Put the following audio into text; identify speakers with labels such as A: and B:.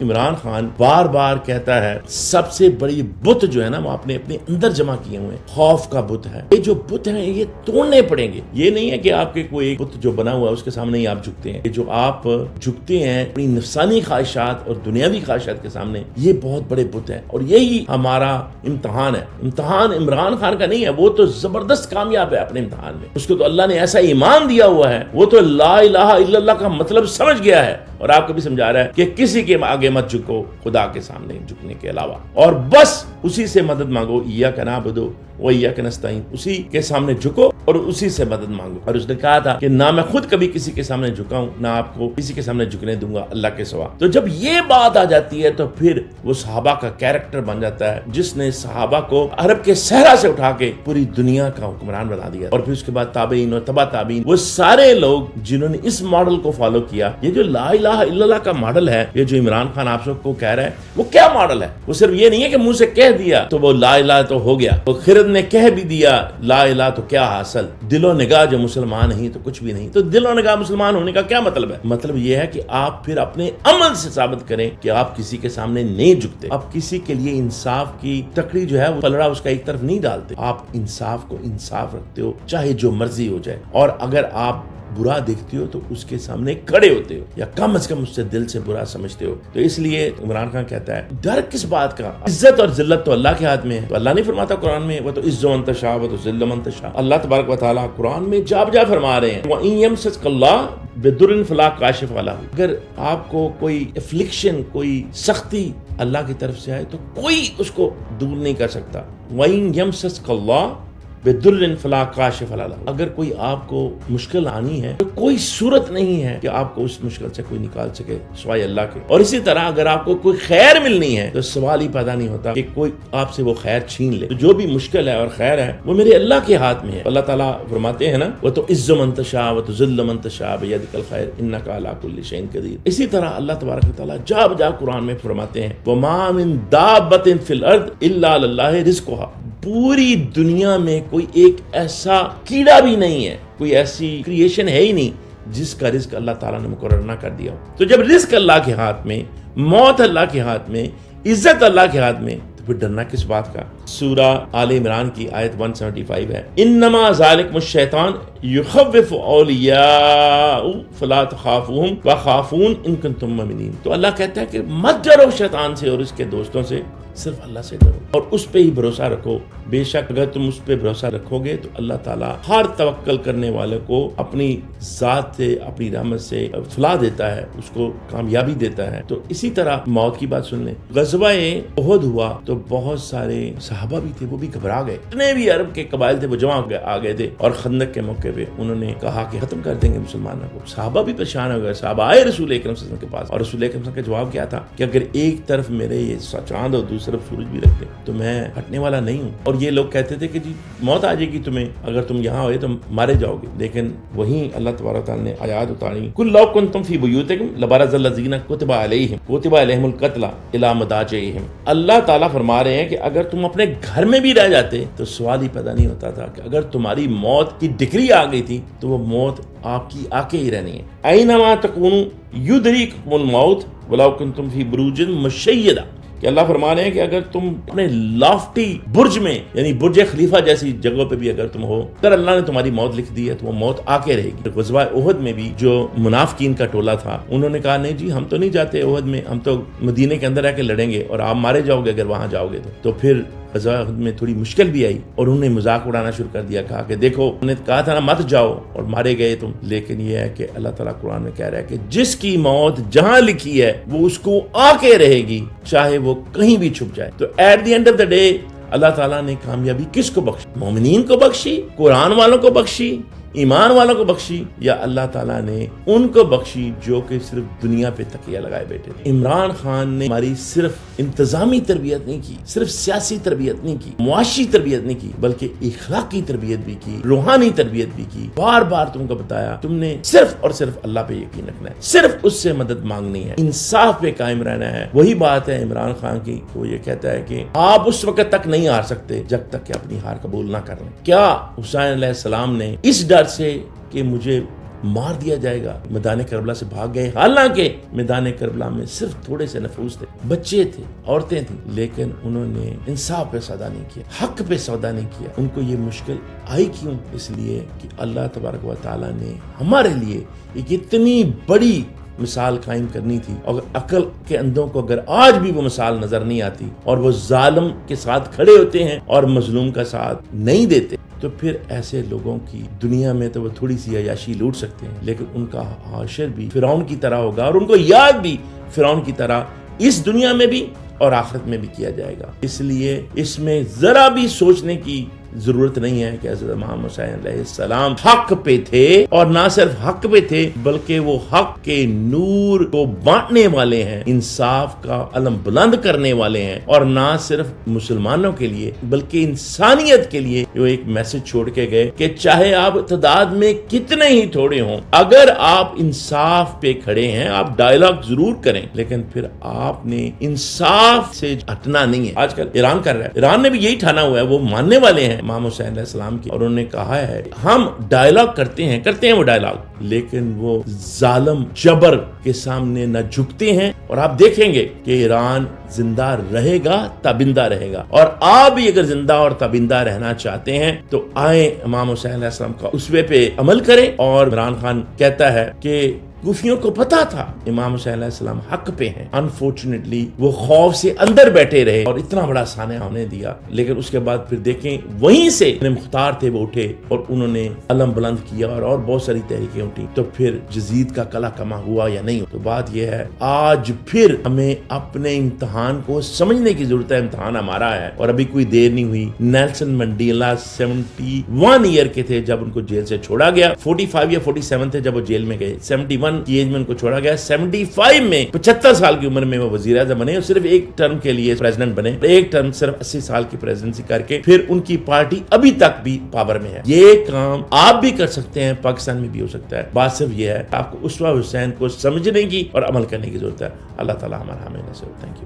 A: عمران خان بار بار کہتا ہے سب سے بڑی بت جو ہے نا وہ اپنے اندر جمع کیے ہوئے ہیں، خوف کا بت ہے۔ یہ جو بت ہیں یہ توڑنے پڑیں گے۔ یہ نہیں ہے کہ آپ کے کوئی ایک بت جو بنا ہوا ہے اس کے سامنے ہی آپ جھکتے ہیں۔ یہ جو آپ جھکتے ہیں اپنی نفسانی خواہشات اور دنیاوی خواہشات کے سامنے، یہ بہت بڑے بت ہیں، اور یہی ہمارا امتحان ہے۔ امتحان عمران خان کا نہیں ہے، وہ تو زبردست کامیاب ہے اپنے امتحان میں۔ اس کو تو اللہ نے ایسا ایمان دیا ہوا ہے، وہ تو لا الہ الا اللہ کا مطلب سمجھ گیا ہے، اور آپ کو بھی سمجھا رہا ہے کہ کسی کے آگے مت جھکو خدا کے سامنے جھکنے کے علاوہ، اور بس اسی سے مدد مانگو۔ ایاک نعبد و ایاک نستعین، اسی کے سامنے جھکو اور اسی سے مدد مانگو۔ اور اس نے کہا تھا کہ نہ میں خود کبھی کسی کے سامنے جھکاؤں، نہ آپ کو کسی کے سامنے جھکنے دوں گا اللہ کے سوا۔ تو جب یہ بات آ جاتی ہے تو پھر وہ صحابہ کا کیریکٹر بن جاتا ہے، جس نے صحابہ کو عرب کے صحرا سے اٹھا کے پوری دنیا کا حکمران بنا دیا۔ اور پھر اس کے بعد تابعین اور تبع تابعین، وہ سارے لوگ جنہوں نے اس ماڈل کو فالو کیا۔ یہ جو لا الہ الا اللہ کا ماڈل ہے، یہ جو عمران خان آپ سب کو کہہ رہا ہے، وہ کیا ماڈل ہے؟ وہ صرف یہ نہیں ہے کہ منہ سے کہہ دیا تو وہ لا الہ تو ہو گیا، وہ خرد نے کہہ بھی دیا لا الہ تو کیا حاصل، دل و نگاہ جو مسلمان نہیں تو کچھ بھی نہیں۔ تو دل و نگاہ مسلمان ہونے کا کیا مطلب ہے؟ مطلب یہ ہے کہ آپ پھر اپنے عمل سے ثابت کریں کہ آپ کسی کے سامنے نہیں جھکتے، آپ کسی کے لیے انصاف کی تکڑی جو ہے وہ پلڑا اس کا ایک طرف نہیں ڈالتے، آپ انصاف کو انصاف رکھتے ہو چاہے جو مرضی ہو جائے، اور اگر آپ برا دیکھتے ہو تو اس کے سامنے کھڑے ہوتے ہو، یا کم از کم اس سے دل سے برا سمجھتے ہو۔ تو اس لیے عمران خان کہتا ہے ڈر کس بات کا؟ عزت اور ذلت تو اللہ کے ہاتھ میں ہے۔ تو اللہ نہیں فرماتا قرآن میں وہ تو عز من تشاء و تذل من تشاء؟ اللہ تبارک و تعالیٰ قرآن میں جا بجا فرما رہے ہیں وَإِن يَمْسَسْكَ اللَّهُ بِضُرٍّ فَلَا كَاشِفَ لَهُ، اگر آپ کو کوئی افلکشن، کوئی سختی اللہ کی طرف سے آئے تو کوئی اس کو دور نہیں کر سکتا۔ وَإِن يَمْسَسْكَ اللَّهُ بِضُرٍّ فَلَا كَاشِفَ لَهُ، اگر کوئی آپ کو مشکل آنی ہے تو کوئی صورت نہیں ہے کہ آپ کو اس مشکل سے کوئی نکال سکے سوائے اللہ کے۔ اور اسی طرح اگر آپ کو کوئی خیر ملنی ہے تو سوال ہی پیدا نہیں ہوتا کہ کوئی آپ سے وہ خیر چھین لے۔ تو جو بھی مشکل ہے اور خیر ہے وہ میرے اللہ کے ہاتھ میں ہے۔ اللہ تعالیٰ فرماتے ہیں نا وَتُعِزُّ مَن تَشَاءُ وَتُذِلُّ مَن تَشَاءُ بِيَدِكَ الْخَيْرُ إِنَّكَ عَلَىٰ كُلِّ شَيْءٍ قَدِيرٌ۔ اسی طرح اللہ تبارک و تعالیٰ جا بجا قرآن میں فرماتے ہیں وَمَا مِن دَابَّةٍ فِي الْأَرْضِ إِلَّا عَلَى اللَّهِ رِزْقُهَا، پوری دنیا میں کوئی ایک ایسا کیڑا بھی نہیں ہے، کوئی ایسی کریشن ہے ہی نہیں جس کا رزق اللہ تعالیٰ نے مقرر نہ کر دیا ہو۔ تو جب رزق اللہ کے ہاتھ میں، موت اللہ کے ہاتھ میں، عزت اللہ کے ہاتھ میں، تو پھر ڈرنا کس بات کا؟ سورہ آل عمران کی آیت 175 ہے انما ذالکم الشیطان یخوف اولیاء فلا تخافوہم وخافون ان کنتم مؤمنین۔ تو اللہ کہتا ہے کہ مت ڈرو شیطان سے اور اس کے دوستوں سے، صرف اللہ سے ڈرو اور اس پہ ہی بھروسہ رکھو۔ بے شک اگر تم اس پہ بھروسہ رکھو گے تو اللہ تعالیٰ ہر توکل کرنے والے کو اپنی ذات سے، اپنی رحمت سے فلاح دیتا ہے، اس کو کامیابی دیتا ہے۔ تو اسی طرح موت کی بات سن لیں، غزوہ احد ہوا تو بہت سارے صحابہ بھی تھے، وہ بھی گھبرا گئے، جتنے بھی عرب کے قبائل تھے وہ جمع آ گئے تھے، اور خندق کے موقع پہ انہوں نے کہا کہ ختم کر دیں گے مسلمانوں کو۔ صحابہ بھی پریشان ہو گئے، صحابہ آئے رسول اکرم صلی اللہ علیہ وسلم کے پاس، اور رسول اکرم صلی اللہ علیہ وسلم کا جواب کیا تھا کہ اگر ایک طرف میرے یہ چاند اور دوسری طرف سورج بھی رکھ دیں تو میں ہٹنے والا نہیں ہوں۔ اور یہ لوگ کہتے تھے کہ جی موت آ جائے گی تمہیں، اگر تم یہاں ہوئے تو مارے جاؤ گے، لیکن وہیں اللہ تبارک تعالیٰ نے آیات اتاری قل لو کنتم فی بیوتکم لبرز الذین کتب علیہم القتل الی مضاجعہم۔ اللہ تعالیٰ فرما رہے ہیں کہ اگر تم اپنے گھر میں بھی رہ جاتے تو سوال ہی پیدا نہیں ہوتا تھا کہ اگر تمہاری موت کی ڈگری آ گئی تھی تو وہ موت آپ کی آ کے ہی رہنی ہے۔ اینما تکونوا یدرککم الموت ولو کنتم فی بروج مشیدہ، کہ اللہ فرما رہے ہیں کہ اگر تم اپنے لافٹی برج میں، یعنی برج خلیفہ جیسی جگہوں پہ بھی اگر تم ہو، اگر اللہ نے تمہاری موت لکھ دی ہے تو وہ موت آ کے رہے گی۔ غزوہ احد میں بھی جو منافقین کا ٹولہ تھا انہوں نے کہا نہیں جی ہم تو نہیں جاتے احد میں، ہم تو مدینے کے اندر رہ کے لڑیں گے اور آپ مارے جاؤ گے اگر وہاں جاؤ گے تو پھر غزوہ احد میں تھوڑی مشکل بھی آئی اور انہوں نے مذاق اڑانا شروع کر دیا، کہا کہ دیکھو انہوں نے کہا تھا نا مت جاؤ اور مارے گئے تم۔ لیکن یہ ہے کہ اللہ تعالیٰ قرآن میں کہہ رہا ہے کہ جس کی موت جہاں لکھی ہے وہ اس کو آ کے رہے گی، چاہے وہ کہیں بھی چھپ جائے۔ تو at the end of the day اللہ تعالیٰ نے کامیابی کس کو بخشی؟ مومنین کو بخشی، قرآن والوں کو بخشی، ایمان والوں کو بخشی، یا اللہ تعالیٰ نے ان کو بخشی جو کہ صرف دنیا پہ تکیہ لگائے بیٹھے تھے۔ عمران خان نے ہماری صرف انتظامی تربیت نہیں کی، صرف سیاسی تربیت نہیں کی، معاشی تربیت نہیں کی، بلکہ اخلاقی تربیت بھی کی، روحانی تربیت بھی کی۔ بار بار تم کو بتایا تم نے صرف اور صرف اللہ پہ یقین رکھنا ہے، صرف اس سے مدد مانگنی ہے، انصاف پہ قائم رہنا ہے۔ وہی بات ہے عمران خان کی، وہ یہ کہتا ہے کہ آپ اس وقت تک نہیں ہار سکتے جب تک کہ اپنی ہار قبول نہ کر لیں۔ کیا حسین علیہ السلام نے اس ڈر سے کہ مجھے مار دیا جائے گا، میدان کربلا سے بھاگ گئے، حالانکہ میدان کربلا میں صرف تھوڑے سے نفوس تھے، بچے تھے، عورتیں تھیں، لیکن انہوں نے انصاف پہ سودا نہیں کیا، حق پہ سودا نہیں کیا۔ ان کو یہ مشکل آئی کیوں؟ اس لیے کہ اللہ تبارک و تعالیٰ نے ہمارے لیے ایک اتنی بڑی مثال قائم کرنی تھی، اور عقل کے اندھوں کو اگر آج بھی وہ مثال نظر نہیں آتی اور وہ ظالم کے ساتھ کھڑے ہوتے ہیں اور مظلوم کا ساتھ نہیں دیتے، تو پھر ایسے لوگوں کی دنیا میں تو وہ تھوڑی سی عیاشی لوٹ سکتے ہیں، لیکن ان کا حشر بھی فرعون کی طرح ہوگا، اور ان کو یاد بھی فرعون کی طرح اس دنیا میں بھی اور آخرت میں بھی کیا جائے گا۔ اس لیے اس میں ذرا بھی سوچنے کی ضرورت نہیں ہے کہ حضرت امام حسین علیہ السلام حق پہ تھے، اور نہ صرف حق پہ تھے بلکہ وہ حق کے نور کو بانٹنے والے ہیں، انصاف کا علم بلند کرنے والے ہیں، اور نہ صرف مسلمانوں کے لیے بلکہ انسانیت کے لیے وہ ایک میسج چھوڑ کے گئے کہ چاہے آپ تعداد میں کتنے ہی تھوڑے ہوں، اگر آپ انصاف پہ کھڑے ہیں، آپ ڈائلاگ ضرور کریں، لیکن پھر آپ نے انصاف سے ہٹنا نہیں ہے۔ آج کل ایران کر رہا ہے، ایران نے بھی یہی ٹھانا ہوا ہے، وہ ماننے والے ہیں امام حسین علیہ السلام کی، اور انہوں نے کہا ہے ہم ڈائلاگ کرتے ہیں وہ ڈائلاگ، لیکن وہ ظالم جبر کے سامنے نہ جھکتے ہیں، اور آپ دیکھیں گے کہ ایران زندہ رہے گا، تابندہ رہے گا، اور آپ بھی اگر زندہ اور تابندہ رہنا چاہتے ہیں تو آئیں امام حسین علیہ السلام کا اسوے پہ عمل کریں۔ اور عمران خان کہتا ہے کہ کوفیوں کو پتا تھا امام حسین علیہ السلام حق پہ ہیں، انفارچونیٹلی وہ خوف سے اندر بیٹھے رہے اور اتنا بڑا سانحہ ہونے دیا، لیکن اس کے بعد پھر دیکھیں وہیں سے مختار تھے، وہ اٹھے اور انہوں نے علم بلند کیا، اور بہت ساری تحریکیں اٹھی، تو پھر یزید کا قلعہ کما ہوا یا نہیں؟ تو بات یہ ہے آج پھر ہمیں اپنے امتحان کو سمجھنے کی ضرورت ہے، امتحان ہمارا ہے، اور ابھی کوئی دیر نہیں ہوئی۔ نیلسن منڈیلا 71 ایئر کے تھے جب ان کو جیل سے چھوڑا گیا، 45 یا 47 تھے جب وہ جیل میں گئے، 71 کی ایج میں ان کو چھوڑا گیا، 75 میں 75 سال کی عمر میں وہ وزیر اعظم بنے، اور صرف ایک ٹرم کے لیے پریزیڈنٹ بنے، ایک ٹرم صرف 80 سال کی پریزیڈنسی کر کے پھر ان کی پارٹی ابھی تک بھی پاور میں ہے۔ یہ کام آپ بھی کر سکتے ہیں، پاکستان میں بھی ہو سکتا ہے، بات صرف یہ ہے آپ کو اسوہ حسین کو سمجھنے کی اور عمل کرنے کی ضرورت ہے۔ اللہ تعالی ہمارا حامی ناصر۔ Thank you.